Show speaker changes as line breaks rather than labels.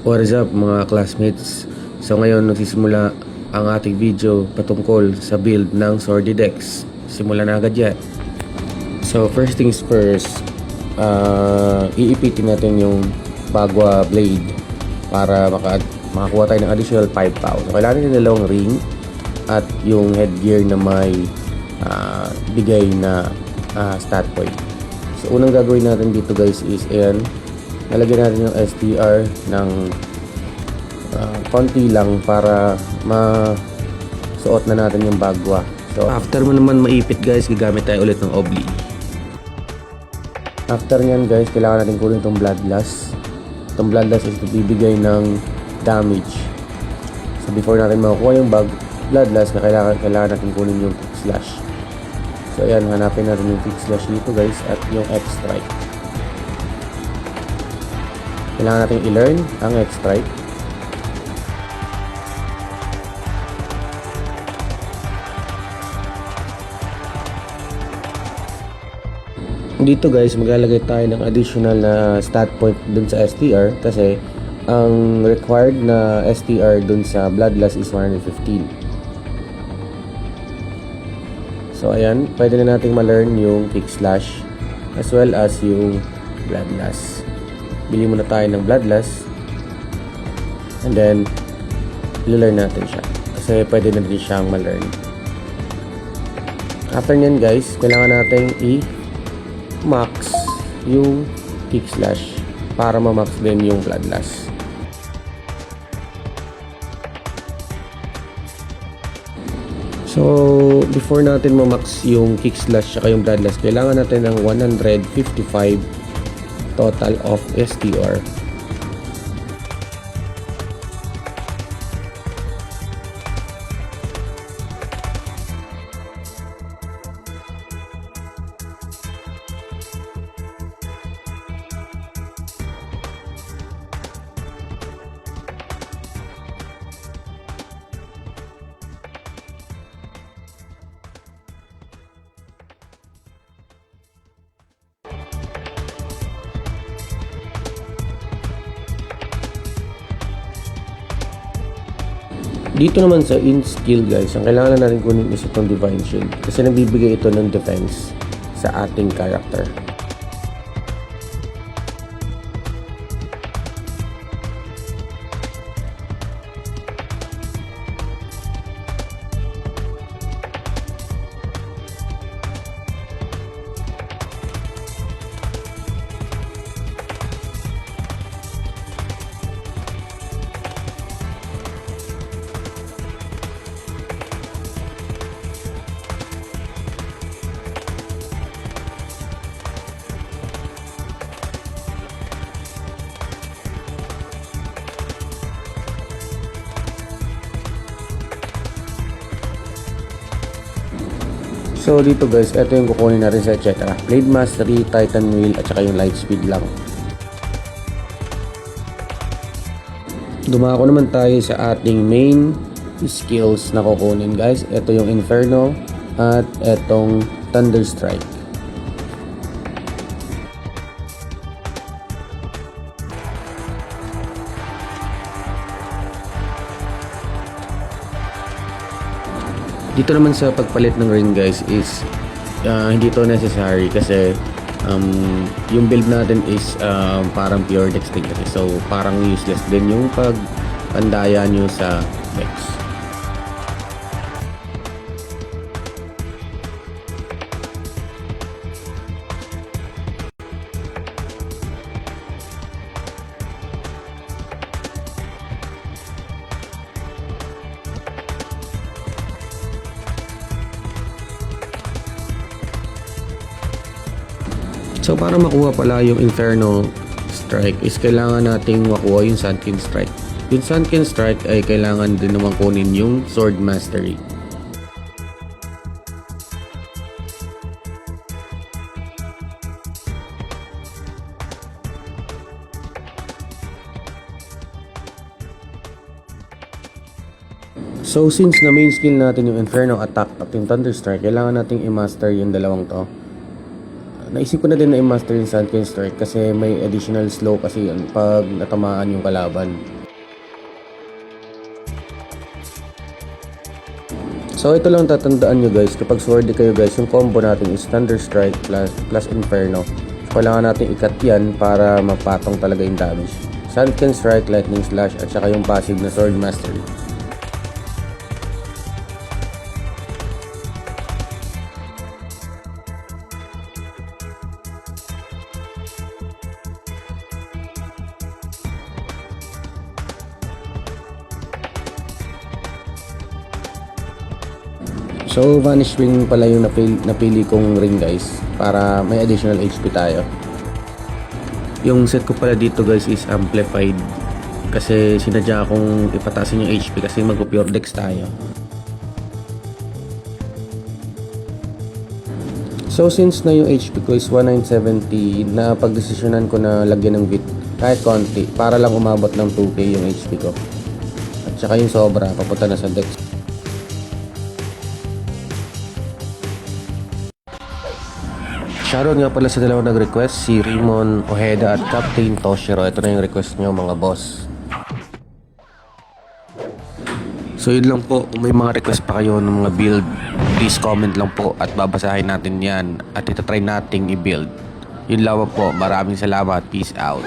What is up mga classmates? So ngayon nagsisimula ang ating video patungkol sa build ng Swordidex. Simulan na agad yan. So first things first, iipitin natin yung Bagua blade para makakuha tayo ng additional 5 pounds. So kailangan natin dalawang ring at yung headgear na may bigay na stat point. So unang gagawin natin dito guys is ayan, nalagyan natin yung STR ng konti lang para masuot na natin yung bagwa. So after mo naman maipit guys, gagamit tayo ulit ng obli. After nyan guys, kailangan natin kunin itong bloodlust. Itong bloodlust is bibigay ng damage. So before natin makukuha yung bloodlust, kailangan natin kunin yung kick slash. So ayan, hanapin natin yung kick slash dito guys at yung X-strike. Kailangan natin i-learn ang X-strike. Dito guys, maglalagay tayo ng additional na stat point dun sa STR kasi ang required na STR dun sa bloodlust is 115. So ayan, pwede na nating ma-learn yung kick slash as well as yung bloodlust. Bili muna tayo ng bloodlust and then i-learn natin siya kasi pwede na din siyang ma-learn. After nyan guys, kailangan natin max yung kick slash para ma-max din yung bloodlust. So before natin ma-max yung kick slash at yung bloodlust, kailangan natin ng 155 total of STR. Dito naman sa in skill guys, ang kailangan natin kunin is itong Divine Shield kasi nagbibigay ito ng defense sa ating character. So dito guys, ito yung kukunin natin sa etc. Blade Mastery, Titan Wheel at saka yung Light Speed lang. Dumako naman tayo sa ating main skills na kukunin guys. Ito yung Inferno at etong Thunder Strike. Dito naman sa pagpalit ng ring guys is hindi to necessary kasi yung build natin is parang pure dexterity, so parang useless din yung pagpandaya nyo sa dex. So para makuha pala yung Inferno Strike is kailangan nating makuha yung Sunken Strike. Yung Sunken Strike ay kailangan din naman kunin yung Sword Mastery. So since na main skill natin yung Inferno Attack at yung Thunder Strike, kailangan nating i-master yung dalawang to. naisip ko na din na i-master yung Sunken Strike kasi may additional slow kasi yun pag natamaan yung kalaban. So ito lang tatandaan nyo guys, kapag swordy kayo guys, yung combo natin is Thunder Strike plus Inferno. So kailangan natin ikat yan para mapatong talaga yung damage. Sunken Strike, Lightning Slash, at saka yung passive na Sword Mastery. So, Vanish Wing pala yung napili kong ring guys para may additional HP tayo. Yung set ko pala dito guys is amplified kasi sinadya akong ipatasin yung HP kasi mag-pure dex tayo. So, since na yung HP ko is 1970, na pagdesisyonan ko na lagyan ng bit kahit konti para lang umabot ng 2k yung HP ko. At saka yung sobra, papunta na sa dex. Shoutout nga pala sa dalawang nag-request, si Rimon Ojeda at Captain Toshiro. Ito na yung request nyo mga boss. So yun lang po, kung may mga request pa kayo ng mga build, please comment lang po at babasahin natin yan at itatry nating i-build. Yun lang po, maraming salamat, peace out.